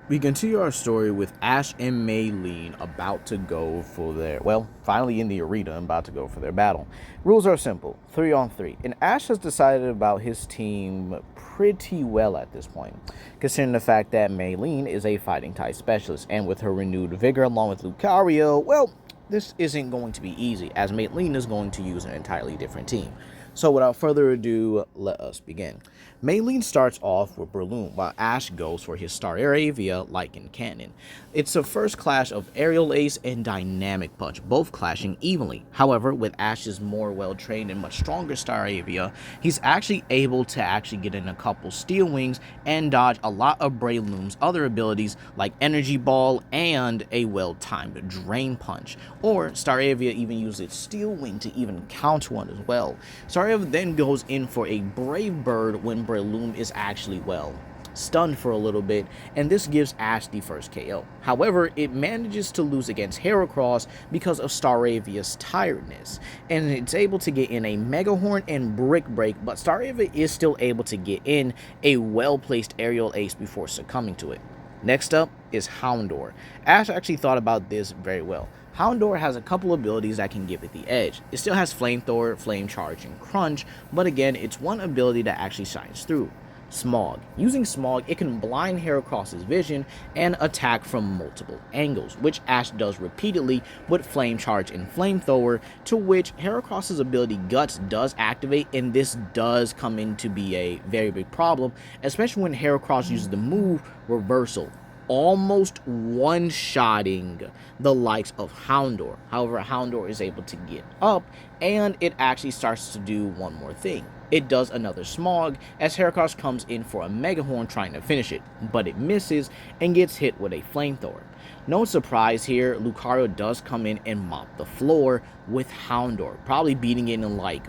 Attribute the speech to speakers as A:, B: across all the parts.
A: We continue our story with Ash and Maylene about to go for their, well, finally in the arena and about to go for their battle. Rules are simple, 3-on-3, and Ash has decided about his team pretty well at this point, considering the fact that Maylene is a fighting type specialist, and with her renewed vigor along with Lucario, well, this isn't going to be easy, as Maylene is going to use an entirely different team. So without further ado, let us begin. Maylene starts off with Breloom, while Ash goes for his Staravia Lycan Cannon. It's a first clash of Aerial Ace and Dynamic Punch, both clashing evenly. However, with Ash's more well-trained and much stronger Staravia, he's actually able to get in a couple Steel Wings and dodge a lot of Breloom's other abilities like Energy Ball and a well-timed Drain Punch. Or Staravia even uses its Steel Wing to even counter one as well. Staravia then goes in for a Brave Bird when Breloom is actually, well, stunned for a little bit, and this gives Ash the first KO. However, it manages to lose against Heracross because of Staravia's tiredness, and it's able to get in a Mega Horn and Brick Break, but Staravia is still able to get in a well-placed Aerial Ace before succumbing to it. Next up is Houndour. Ash actually thought about this very well. Houndour has a couple abilities that can give it the edge. It still has Flamethrower, Flame Charge, and Crunch, but again, it's one ability that actually shines through. Smog. Using Smog, it can blind Heracross's vision and attack from multiple angles, which Ash does repeatedly with Flame Charge and Flamethrower, to which Heracross's ability Guts does activate, and this does come in to be a very big problem, especially when Heracross uses the move Reversal, almost one-shotting the likes of Houndour. However, Houndour is able to get up, and it actually starts to do one more thing. It does another Smog as Heracross comes in for a Mega Horn trying to finish it, but it misses and gets hit with a Flamethrower. No surprise here, Lucario does come in and mop the floor with Houndour, probably beating it in like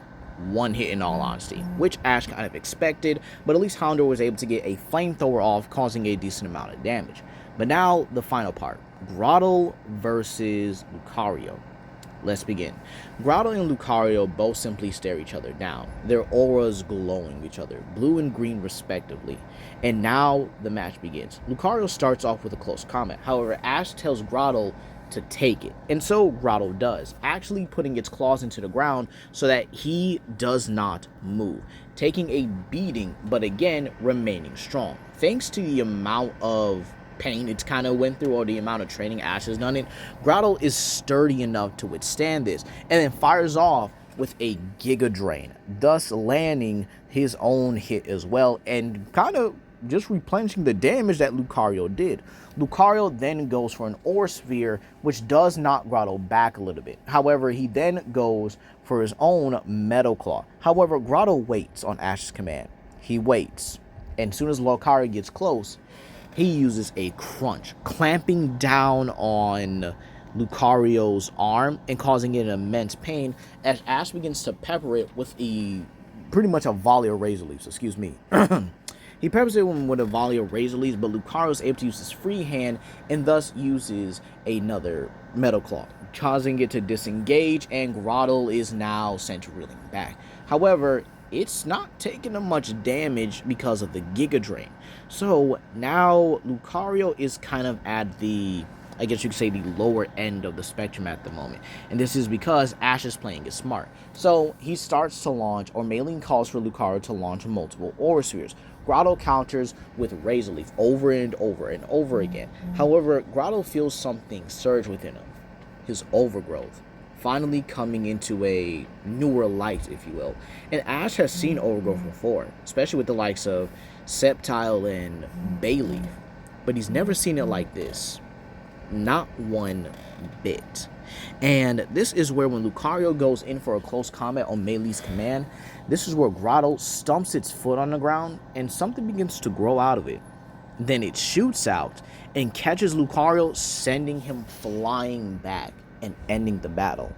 A: one hit in all honesty, which Ash kind of expected, but at least Houndour was able to get a Flamethrower off, causing a decent amount of damage. But now, the final part, Grotle versus Lucario. Let's begin. Grotle and Lucario both simply stare each other down, their auras glowing each other, blue and green respectively. And now the match begins. Lucario starts off with a close combat, however Ash tells Grotle to take it, and so Grotle does, actually putting its claws into the ground so that he does not move, taking a beating, but again remaining strong. Thanks to the amount of pain it's kind of went through, or the amount of training Ash has done it, Grotle is sturdy enough to withstand this, and then fires off with a Giga Drain, thus landing his own hit as well, and kind of just replenishing the damage that Lucario did. Lucario then goes for an Aura Sphere, which does knock Grotle back a little bit. However, he then goes for his own Metal Claw. However, Grotle waits on Ash's command. He waits, and as soon as Lucario gets close, he uses a Crunch, clamping down on Lucario's arm and causing it immense pain as Ash begins to pepper it with pretty much a volley of Razor Leaves, excuse me. He peppers it with a volley of Razor Leaves, but Lucario is able to use his free hand and thus uses another Metal Claw, causing it to disengage, and Grotle is now sent reeling back. However, it's not taking much damage because of the Giga Drain. So now Lucario is kind of at the, I guess you could say, the lower end of the spectrum at the moment. And this is because Ash is playing it smart. So he starts to launch, or Maylene calls for Lucario to launch multiple Aura Spheres. Grotle counters with Razor Leaf over and over and over again. However, Grotle feels something surge within him, his overgrowth, finally coming into a newer light, if you will. And Ash has seen overgrowth before, especially with the likes of Sceptile and Bayleaf, but he's never seen it like this. Not one bit. And this is where, when Lucario goes in for a close combat on Melee's command, this is where Grotle stumps its foot on the ground and something begins to grow out of it. Then it shoots out and catches Lucario, sending him flying back and ending the battle.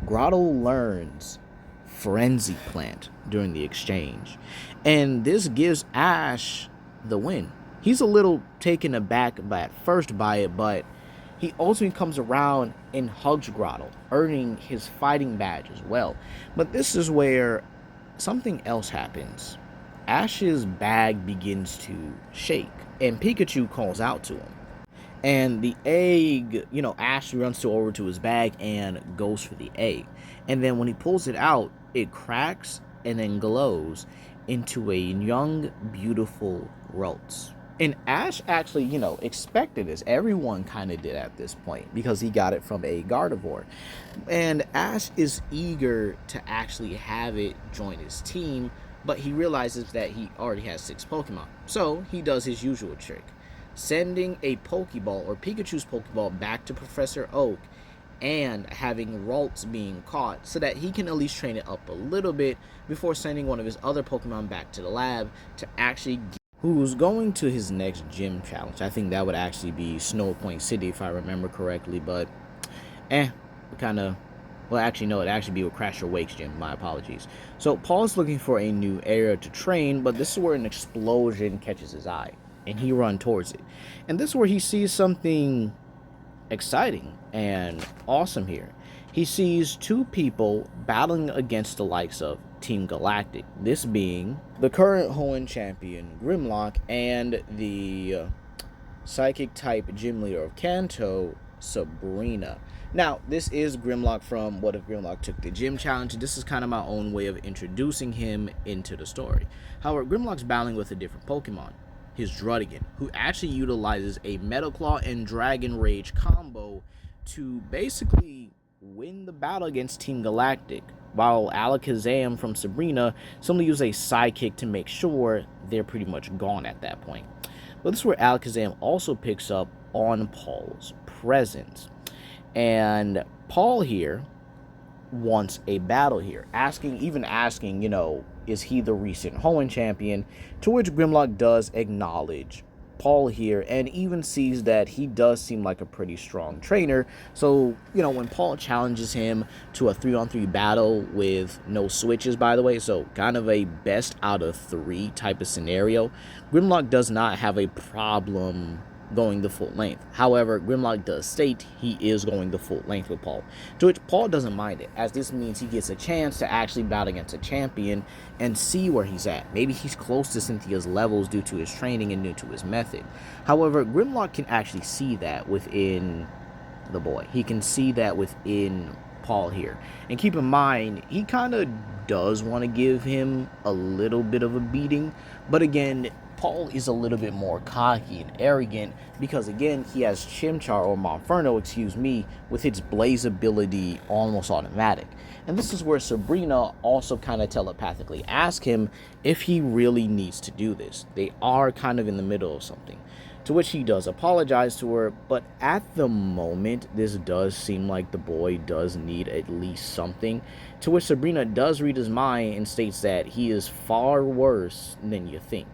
A: Grotle learns Frenzy Plant during the exchange, and this gives Ash the win. He's a little taken aback at first by it, but he ultimately comes around and hugs Grotle, earning his fighting badge as well. But this is where something else happens. Ash's bag begins to shake. and Pikachu calls out to him. And the egg, Ash runs over to his bag and goes for the egg. And then when he pulls it out, it cracks and then glows into a young, beautiful Ralts. And Ash actually, expected this. Everyone kind of did at this point because he got it from a Gardevoir. And Ash is eager to actually have it join his team, but he realizes that he already has 6 Pokemon. So he does his usual trick, sending a Pokeball or Pikachu's Pokeball back to Professor Oak and having Ralts being caught so that he can at least train it up a little bit before sending one of his other Pokemon back to the lab to actually get who's going to his next gym challenge. I think that would actually be Snow Point City if I remember correctly, but kind of, well, actually no, it'd actually be with Crasher Wake's gym. My apologies. So Paul's looking for a new area to train, but this is where an explosion catches his eye and he runs towards it. And this is where he sees something exciting and awesome here. He sees 2 people battling against the likes of Team Galactic, this being the current Hoenn champion Grimlock and the psychic type gym leader of Kanto, Sabrina. Now, this is Grimlock from What If Grimlock Took the Gym Challenge. This is kind of my own way of introducing him into the story. However, Grimlock's battling with a different Pokemon, his Druddigan, who actually utilizes a Metal Claw and Dragon Rage combo to basically win the battle against Team Galactic, while Alakazam from Sabrina simply use a Psychic to make sure they're pretty much gone at that point. But this is where Alakazam also picks up on Paul's presence. And Paul here wants a battle here, asking, is he the recent Hoenn champion? To which Grimlock does acknowledge Paul here and even sees that he does seem like a pretty strong trainer. So, when Paul challenges him to a 3-on-3 battle with no switches, by the way, so kind of a best out of 3 type of scenario, Grimlock does not have a problem going the full length. However, Grimlock does state he is going the full length with Paul, to which Paul doesn't mind it, as this means he gets a chance to actually battle against a champion and see where he's at. Maybe he's close to Cynthia's levels due to his training and due to his method. However, Grimlock can actually see that within the boy. He can see that within Paul here. And keep in mind, he kind of does want to give him a little bit of a beating, but again, Paul is a little bit more cocky and arrogant because, again, he has Chimchar, or Monferno, with its Blaze ability almost automatic. And this is where Sabrina also kind of telepathically asks him if he really needs to do this. They are kind of in the middle of something, to which he does apologize to her, but at the moment, this does seem like the boy does need at least something, to which Sabrina does read his mind and states that he is far worse than you think.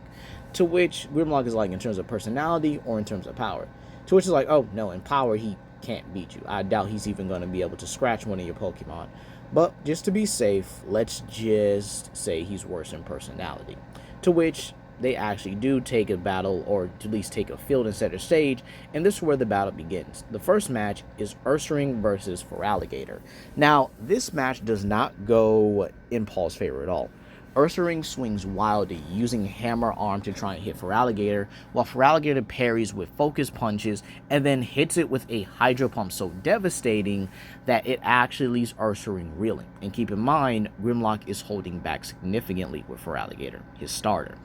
A: To which Grimlock is like, in terms of personality or in terms of power? To which is like, oh no, in power he can't beat you. I doubt he's even going to be able to scratch one of your Pokemon. But just to be safe, let's just say he's worse in personality. To which they actually do take a battle, or at least take a field and set a stage, and this is where the battle begins. The first match is Ursaring versus Feraligatr. Now, this match does not go in Paul's favor at all. Ursaring swings wildly, using Hammer Arm to try and hit Feraligatr, while Feraligatr parries with focus punches and then hits it with a Hydro Pump so devastating that it actually leaves Ursaring reeling. And keep in mind, Grimlock is holding back significantly with Feraligatr, his starter.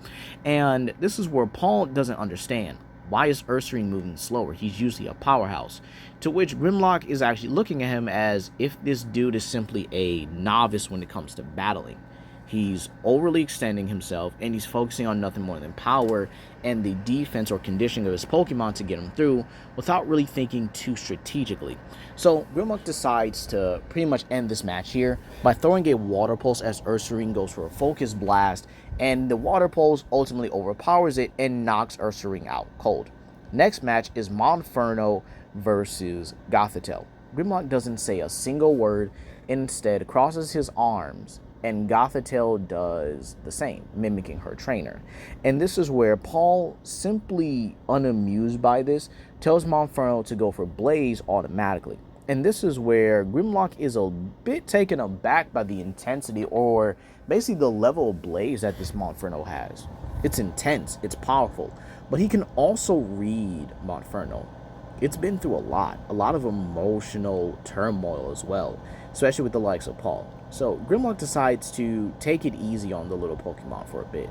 A: And this is where Paul doesn't understand. Why is Ursaring moving slower? He's usually a powerhouse. To which Grimlock is actually looking at him as if this dude is simply a novice when it comes to battling. He's overly extending himself, and he's focusing on nothing more than power and the defense or conditioning of his Pokemon to get him through without really thinking too strategically. So Grimlock decides to pretty much end this match here by throwing a Water Pulse as Ursaring goes for a Focus Blast, and the Water Pulse ultimately overpowers it and knocks Ursaring out cold. Next match is Monferno versus Gothitelle. Grimlock doesn't say a single word, instead crosses his arms, and Gothitelle does the same, mimicking her trainer. And this is where Paul, simply unamused by this, tells Monferno to go for Blaze automatically. And this is where Grimlock is a bit taken aback by the intensity, or basically the level of Blaze that this Monferno has. It's intense, it's powerful. but he can also read Monferno. It's been through a lot of emotional turmoil as well, especially with the likes of Paul. So Grimlock decides to take it easy on the little Pokemon for a bit,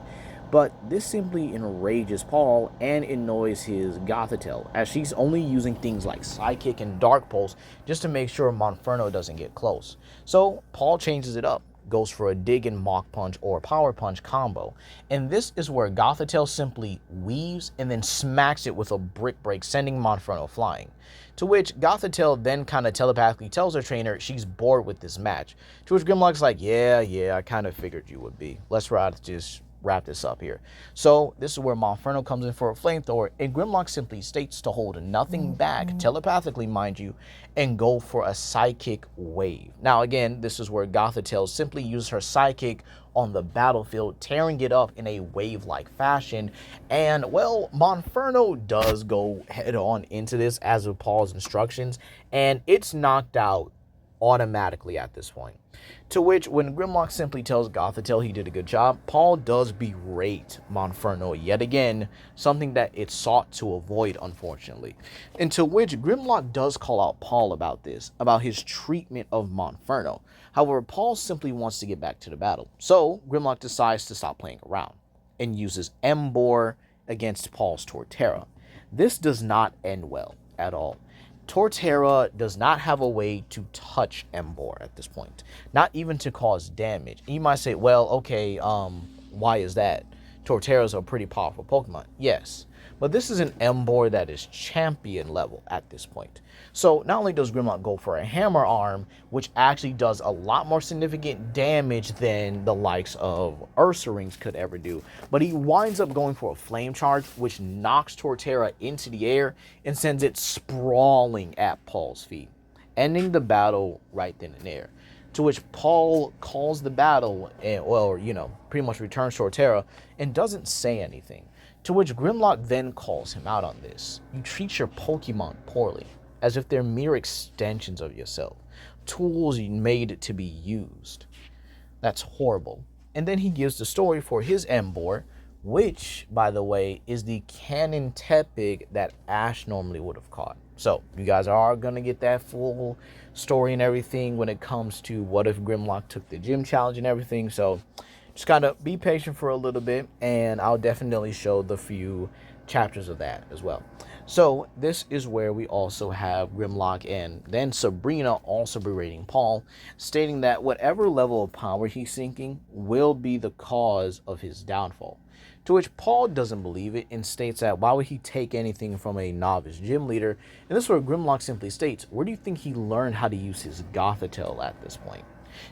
A: but this simply enrages Paul and annoys his Gothitelle, as she's only using things like Psychic and Dark Pulse just to make sure Monferno doesn't get close. So Paul changes it up, goes for a Dig and Mach Punch or Power Punch combo. And this is where Gothitelle simply weaves and then smacks it with a Brick Break, sending Monferno flying. To which Gothitelle then kind of telepathically tells her trainer she's bored with this match. To which Grimlock's like, yeah, I kind of figured you would be. Let's just wrap this up here. So this is where Monferno comes in for a flamethrower, and Grimlock simply states to hold nothing back, telepathically mind you, and go for a Psychic Wave. Now again, this is where Gothitelle simply uses her Psychic on the battlefield, tearing it up in a wave-like fashion, and well, Monferno does go head-on into this as with Paul's instructions, and it's knocked out automatically at this point. To which, when Grimlock simply tells Gothitelle he did a good job, Paul does berate Monferno yet again, something that it sought to avoid, unfortunately. And to which Grimlock does call out Paul about this, about his treatment of Monferno. However, Paul simply wants to get back to the battle. So, Grimlock decides to stop playing around and uses Emboar against Paul's Torterra. This does not end well at all. Torterra does not have a way to touch Emboar at this point, not even to cause damage. And you might say, well, okay, why is that? Torterra's a pretty powerful Pokemon. Yes, but this is an Emboar that is champion level at this point. So not only does Grimlock go for a Hammer Arm, which actually does a lot more significant damage than the likes of Ursaring's could ever do, but he winds up going for a Flame Charge, which knocks Torterra into the air and sends it sprawling at Paul's feet, ending the battle right then and there. To which Paul calls the battle and, well, pretty much returns Torterra and doesn't say anything. To which Grimlock then calls him out on this. You treat your Pokemon poorly, as if they're mere extensions of yourself, tools made to be used. That's horrible. And then he gives the story for his Emboar, which, by the way, is the Cannon Tepig that Ash normally would have caught. So, you guys are going to get that full story and everything when it comes to what if Grimlock took the gym challenge and everything. So, just kind of be patient for a little bit, and I'll definitely show the few chapters of that as well. So, this is where we also have Grimlock and then Sabrina also berating Paul, stating that whatever level of power he's seeking will be the cause of his downfall. To which Paul doesn't believe it and states that why would he take anything from a novice gym leader? And this is where Grimlock simply states, where do you think he learned how to use his Gothitelle at this point?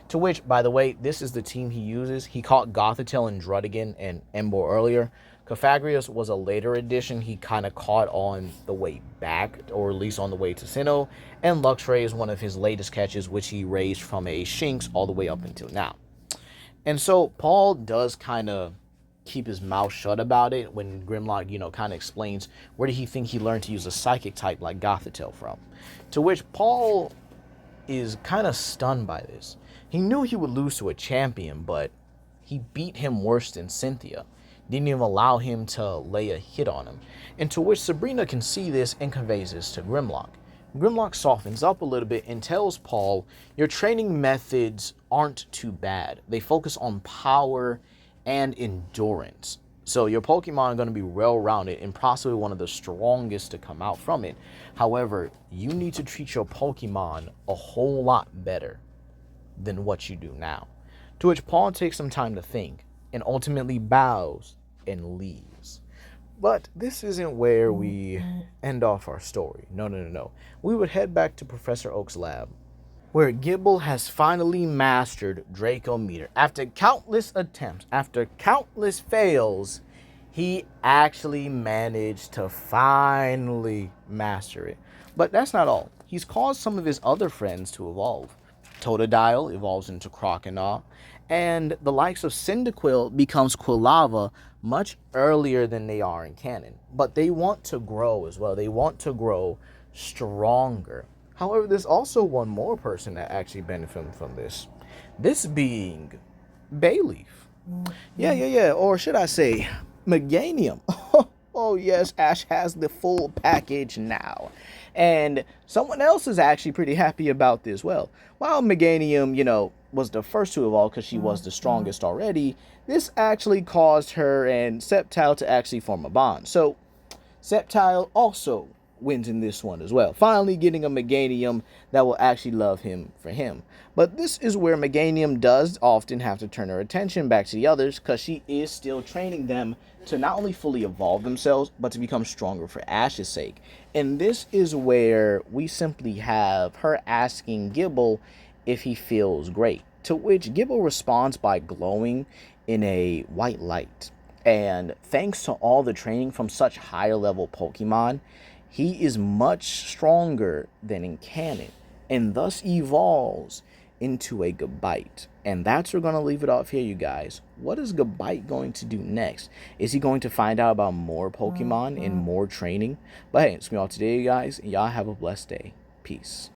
A: To which, by the way, this is the team he uses. He caught Gothitelle and Druddigan and Emboar earlier. Cofagrius was a later addition he kind of caught on the way back, or at least on the way to Sinnoh. And Luxray is one of his latest catches, which he raised from a Shinx all the way up until now. And so Paul does kind of keep his mouth shut about it when Grimlock, kind of explains where did he think he learned to use a psychic type like Gothitelle from. To which Paul is kind of stunned by this. He knew he would lose to a champion, but he beat him worse than Cynthia. Didn't even allow him to lay a hit on him. And to which Sabrina can see this and conveys this to Grimlock. Grimlock softens up a little bit and tells Paul, your training methods aren't too bad. They focus on power and endurance. So your Pokemon are going to be well-rounded and possibly one of the strongest to come out from it. However, you need to treat your Pokemon a whole lot better than what you do now. To which Paul takes some time to think and ultimately bows and leaves. But this isn't where we end off our story. No. We would head back to Professor Oak's lab, where Gible has finally mastered Draco Meter. After countless attempts, after countless fails, he actually managed to finally master it. But that's not all. He's caused some of his other friends to evolve. Totodile evolves into Croconaw, and the likes of Cyndaquil becomes Quilava much earlier than they are in canon. But they want to grow as well. They want to grow stronger. However, there's also one more person that actually benefited from this. This being Bayleaf. Yeah. Or should I say, Meganium. Oh yes, Ash has the full package now. And someone else is actually pretty happy about this. Well, while Meganium, was the first to evolve because she was the strongest already, this actually caused her and Sceptile to actually form a bond. So Sceptile also wins in this one as well, finally getting a Meganium that will actually love him for him. But this is where Meganium does often have to turn her attention back to the others, because she is still training them to not only fully evolve themselves, but to become stronger for Ash's sake. And this is where we simply have her asking Gibble if he feels great, to which Gibble responds by glowing in a white light. And thanks to all the training from such higher level Pokemon, he is much stronger than in canon, and thus evolves into a Gabite. And that's where we're going to leave it off here, you guys. What is Gabite going to do next? Is he going to find out about more Pokemon and more training? But hey, it's me all today, you guys. Y'all have a blessed day. Peace.